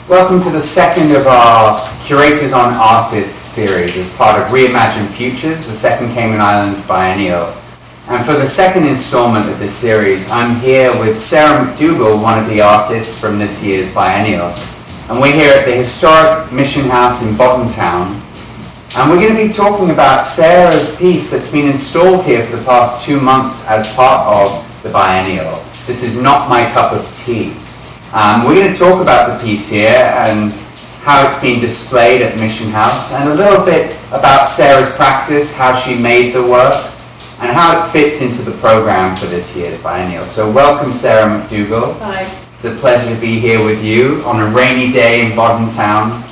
Welcome to the second of our Curators on Artists series as part of Reimagined Futures, the second Cayman Islands Biennial. And for the second installment of this series, I'm here with Sarah McDougall, one of the artists from this year's biennial. And we're here at the historic Mission House in Bottomtown. And we're going to be talking about Sarah's piece that's been installed here for the past 2 months as part of the biennial. This is Not My Cup of Tea. We're going to talk about the piece here and how it's been displayed at Mission House, and a little bit about Sarah's practice, how she made the work, and how it fits into the program for this year's biennial. So welcome, Sarah McDougall. Hi. It's a pleasure to be here with you on a rainy day in Bottomtown.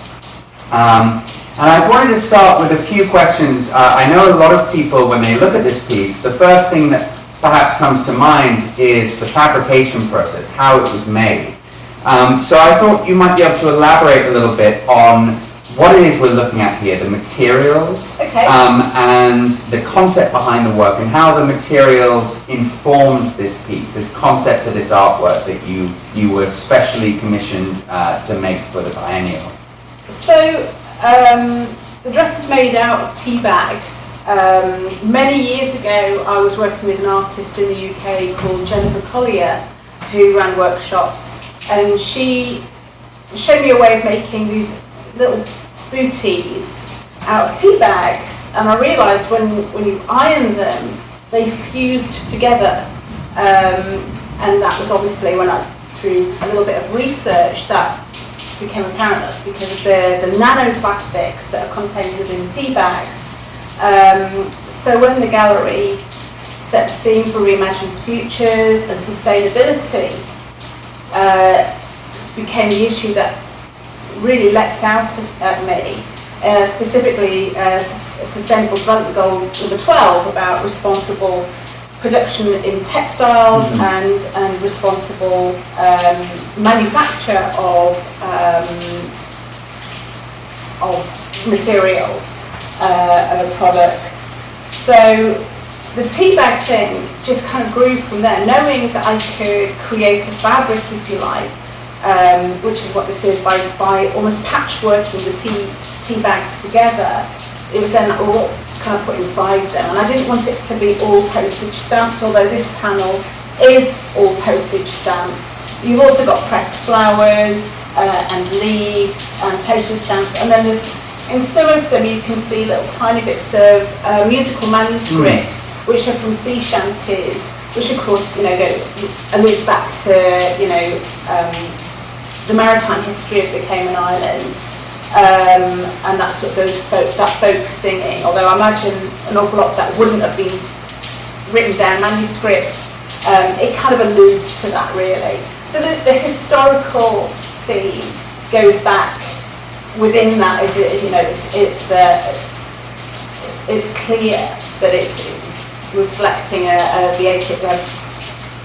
And I wanted to start with a few questions. I know a lot of people, when they look at this piece, the first thing that perhaps comes to mind is the fabrication process, how it was made. So I thought you might be able to elaborate a little bit on what it is we're looking at here, the materials, and the concept behind the work, and how the materials informed this piece, this concept of this artwork that you were specially commissioned to make for the biennial. So the dress is made out of tea bags. Many years ago I was working with an artist in the UK called Jennifer Collier, who ran workshops. And she showed me a way of making these little booties out of tea bags. And I realised when you iron them, they fused together. And that was obviously when through a little bit of research, that became apparent because of the nanoplastics that are contained within tea bags. So when the gallery set the theme for Reimagined Futures and sustainability, became the issue that really leapt out at me, specifically Sustainable Development Goal number 12 about responsible production in textiles and responsible manufacture of materials, products. So the tea bag thing just kind of grew from there, knowing that I could create a fabric, if you like, which is what this is, by almost patchworking the tea bags together. It was then all kind of put inside them, and I didn't want it to be all postage stamps, although this panel is all postage stamps. You've also got pressed flowers and leaves and postage stamps, and then there's, in some of them you can see little tiny bits of musical manuscript, which are from sea shanties, which of course, allude back to, the maritime history of the Cayman Islands, and that sort of that folk singing. Although I imagine an awful lot of that wouldn't have been written down manuscript, it kind of alludes to that really. So the historical theme goes back within that. It's clear that it's reflecting the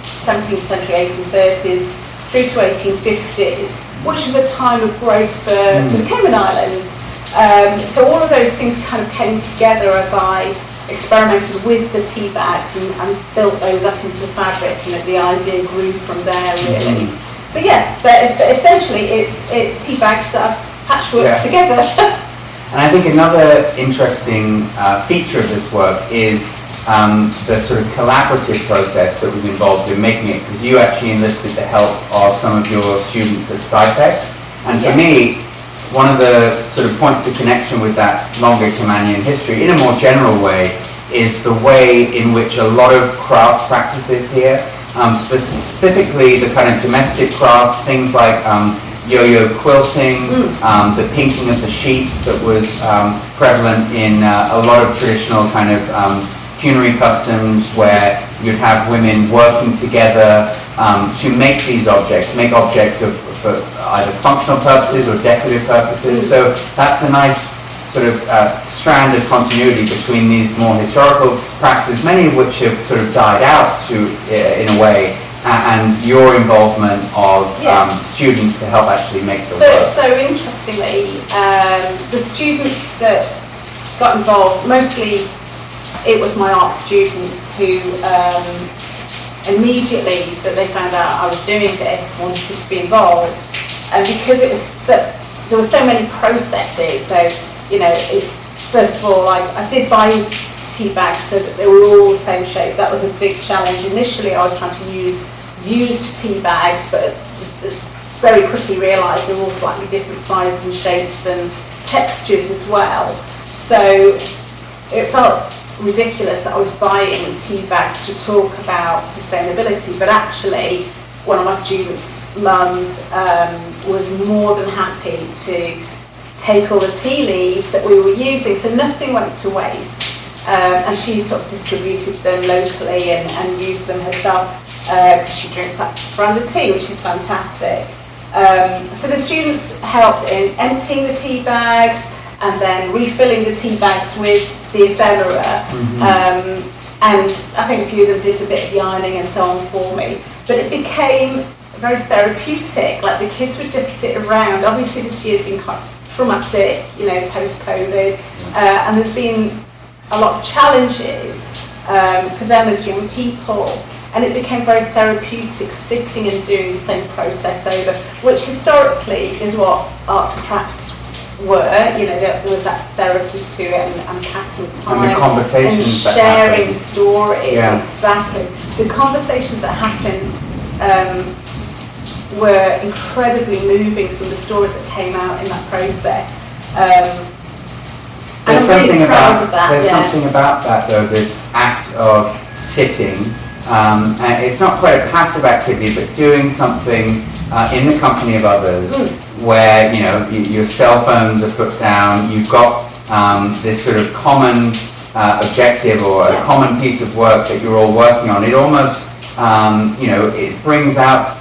17th century, 1830s through to 1850s, which was a time of growth for the Cayman Islands. So all of those things kind of came together as I experimented with the tea bags and built those up into fabric, and the idea grew from there really. So yes, but essentially it's tea bags that are patchworked together. And I think another interesting feature of this work is the sort of collaborative process that was involved in making it, because you actually enlisted the help of some of your students at SciTech. And for me, one of the sort of points of connection with that longer Caymanian history, in a more general way, is the way in which a lot of craft practices here, specifically the kind of domestic crafts, things like yo-yo quilting, the pinking of the sheets that was prevalent in a lot of traditional kind of funerary customs, where you'd have women working together to make these objects, for either functional purposes or decorative purposes. So that's a nice sort of strand of continuity between these more historical practices, many of which have sort of died out in a way, and your involvement of students to help actually make the work. So interestingly, the students that got involved, mostly it was my art students who immediately that they found out I was doing this wanted to be involved. And because there were so many processes, so, first of all, I did buy tea bags so that they were all the same shape. That was a big challenge. Initially, I was trying to use used tea bags, but very quickly realised they were all slightly different sizes and shapes and textures as well. So it felt ridiculous that I was buying tea bags to talk about sustainability, but actually one of my students' mums was more than happy to take all the tea leaves that we were using, so nothing went to waste. And she sort of distributed them locally and used them herself because she drinks that branded tea, which is fantastic. So the students helped in emptying the tea bags and then refilling the tea bags with the ephemera. And I think a few of them did a bit of the ironing and so on for me. But it became very therapeutic. Like the kids would just sit around. Obviously this year's been quite traumatic, post-COVID. And there's been a lot of challenges for them as young people. And it became very therapeutic sitting and doing the same process over, which historically is what arts and crafts were. There was that therapy to it and passing time and the conversations and sharing stories. Yeah. Exactly. The conversations that happened were incredibly moving, some of the stories that came out in that process. There's something about that though, this act of sitting. And it's not quite a passive activity, but doing something in the company of others, where your cell phones are put down. You've got this sort of common objective or a common piece of work that you're all working on. It almost it brings out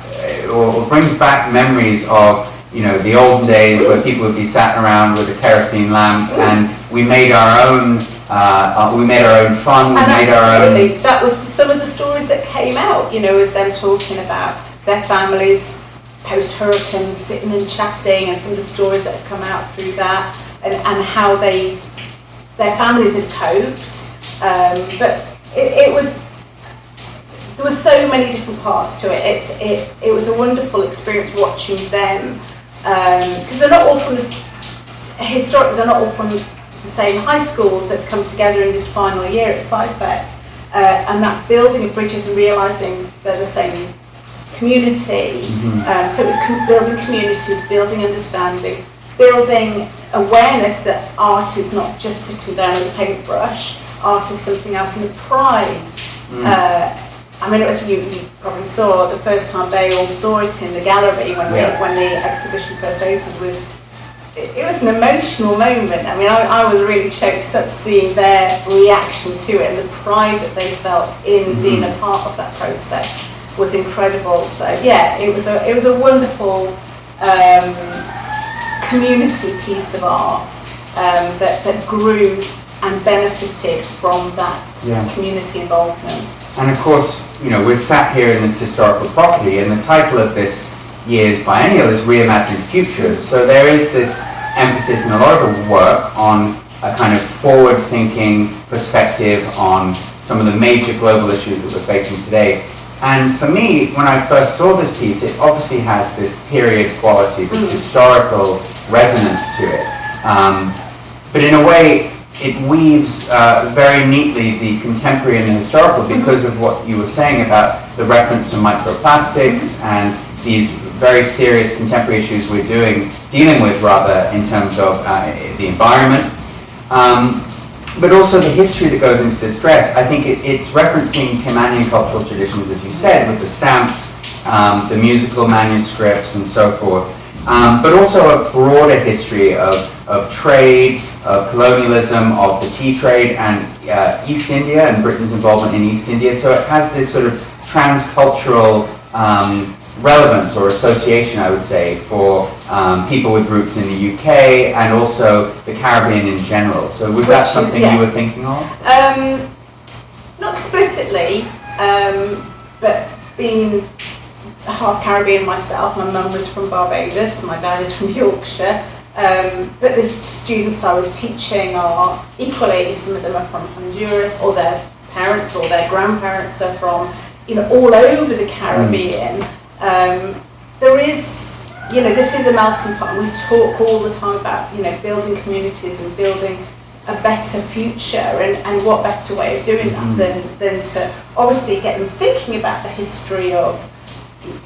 or brings back memories of the olden days where people would be sat around with a kerosene lamp and we made our own fun, we made our own... That was some of the stories that came out, as them talking about their families post-hurricane, sitting and chatting, and some of the stories that have come out through that, and how their families had coped. But there were so many different parts to it. It was a wonderful experience watching them, because they're not all from they're not all from the same high schools that come together in this final year at Sci-Fec, and that building of bridges and realising they're the same community. So it was building communities, building understanding, building awareness that art is not just sitting down with a paintbrush, art is something else, and the pride. You probably saw the first time they all saw it in the gallery when the exhibition first opened. It was an emotional moment. I was really choked up seeing their reaction to it, and the pride that they felt in being a part of that process was incredible. So yeah, it was a wonderful community piece of art that grew and benefited from that community involvement. And of course, we're sat here in this historical property, and the title of this year's biennial is Reimagined Futures. So there is this emphasis in a lot of the work on a kind of forward-thinking perspective on some of the major global issues that we're facing today. And for me, when I first saw this piece, it obviously has this period quality, this historical resonance to it. But in a way, it weaves very neatly the contemporary and the historical because of what you were saying about the reference to microplastics and these very serious contemporary issues we're dealing with in terms of the environment. But also the history that goes into this dress. I think it's referencing Caymanian cultural traditions, as you said, with the stamps, the musical manuscripts and so forth. But also a broader history of trade, of colonialism, of the tea trade, and East India and Britain's involvement in East India. So it has this sort of transcultural relevance or association, I would say, for people with roots in the UK and also the Caribbean in general. So was that something you were thinking of? Not explicitly, but being half Caribbean myself, my mum was from Barbados, my dad is from Yorkshire, but the students I was teaching are equally, some of them are from Honduras, or their parents or their grandparents are from, all over the Caribbean. There is this is a melting pot, and we talk all the time about, building communities and building a better future, and what better way of doing that than to obviously get them thinking about the history of,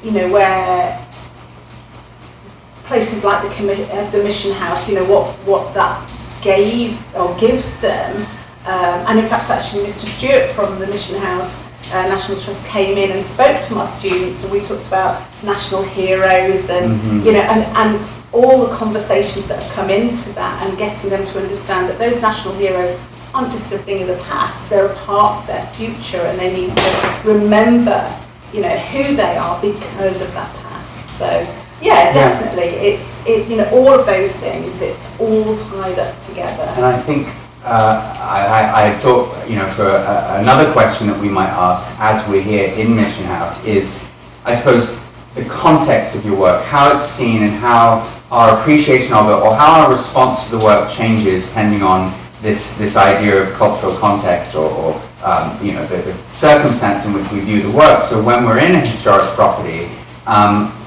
where places like the Mission House, what that gave or gives them. And in fact, actually, Mr. Stewart from the Mission House National Trust came in and spoke to my students, and we talked about national heroes and and all the conversations that have come into that, and getting them to understand that those national heroes aren't just a thing of the past; they're a part of their future, and they need to remember, who they are because of that past. So yeah, definitely, it's all of those things. It's all tied up together. And I think. I thought, for another question that we might ask as we're here in Mission House is, I suppose, the context of your work, how it's seen and how our appreciation of it, or how our response to the work changes depending on this idea of cultural context or the circumstance in which we view the work. So when we're in a historic property,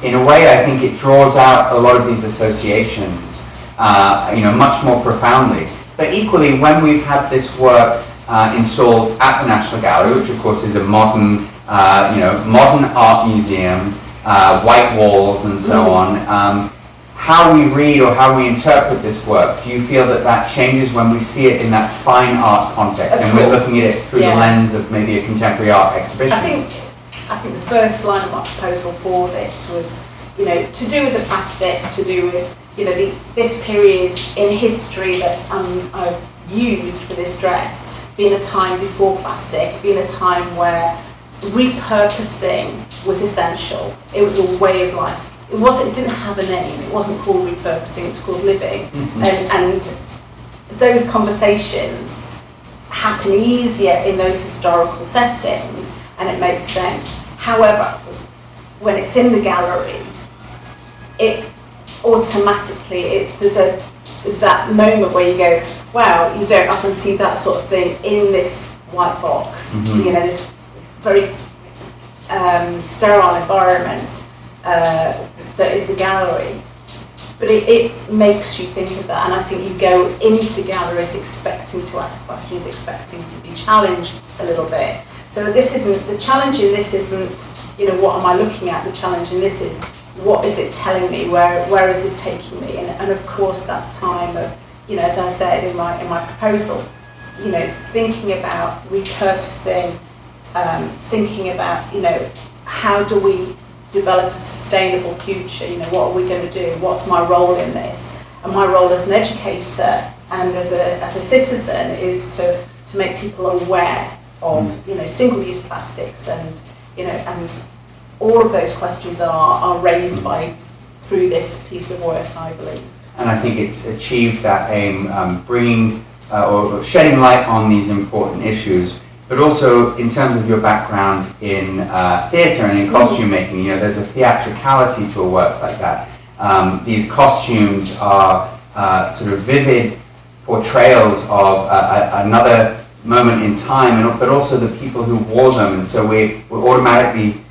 in a way I think it draws out a lot of these associations, much more profoundly. But equally, when we've had this work installed at the National Gallery, which of course is a modern art museum, white walls and so on, how we read or how we interpret this work, do you feel that changes when we see it in that fine art context, and we're looking at it through the lens of maybe a contemporary art exhibition? I think the first line of my proposal for this was, to do with the plastics, to do with this period in history that I've used for this dress, being a time before plastic, being a time where repurposing was essential. It was a way of life. It didn't have a name. It wasn't called repurposing. It was called living. And those conversations happen easier in those historical settings, and it makes sense. However, when it's in the gallery, it automatically, there's that moment where you go, wow, you don't often see that sort of thing in this white box, this very sterile environment that is the gallery. But it makes you think of that, and I think you go into galleries expecting to ask questions, expecting to be challenged a little bit. So the challenge in this isn't, what am I looking at? The challenge in this is, what is it telling me? Where is this taking me? And of course, that time of, as I said in my proposal, thinking about repurposing, thinking about, how do we develop a sustainable future? What are we going to do? What's my role in this? And my role as an educator and as a citizen is to make people aware of, single-use plastics, and all of those questions are raised through this piece of work, I believe. And I think it's achieved that aim, bringing or shedding light on these important issues, but also in terms of your background in theatre and in costume making, there's a theatricality to a work like that. These costumes are sort of vivid portrayals of another moment in time, but also the people who wore them, and so we're automatically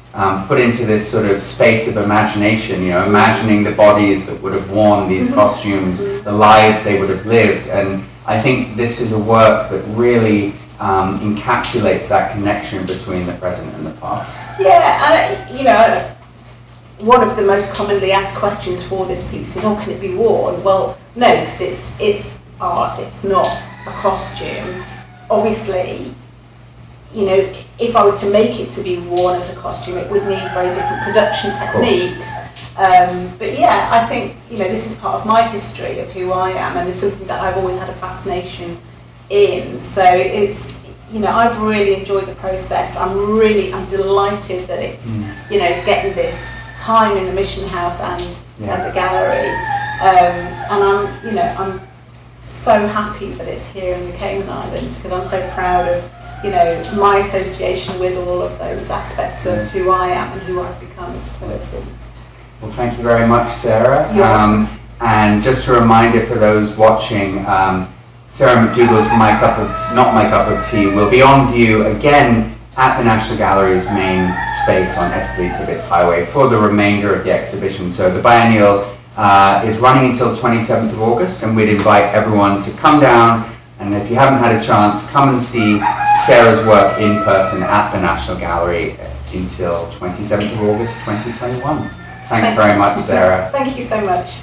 put into this sort of space of imagination, imagining the bodies that would have worn these costumes, the lives they would have lived. And I think this is a work that really encapsulates that connection between the present and the past. Yeah, one of the most commonly asked questions for this piece is, can it be worn? Well, no, because it's art, it's not a costume. Obviously, if I was to make it to be worn as a costume, it would need very different production techniques. But yeah, I think, this is part of my history of who I am, and it's something that I've always had a fascination in. So it's, I've really enjoyed the process. I'm delighted that it's, it's getting this time in the Mission House and the gallery. And I'm so happy that it's here in the Cayman Islands, because I'm so proud of my association with all of those aspects of who I am and who I've become as a person. Well, thank you very much, Sarah. And just a reminder for those watching, Sarah McDougall's Not My Cup of Tea will be on view again at the National Gallery's main space on Esterley Tibbets Highway for the remainder of the exhibition. So the biennial is running until 27th of August, and we'd invite everyone to come down, and if you haven't had a chance, come and see Sarah's work in person at the National Gallery until 27th of August 2021. Thanks very much, Sarah. Thank you so much.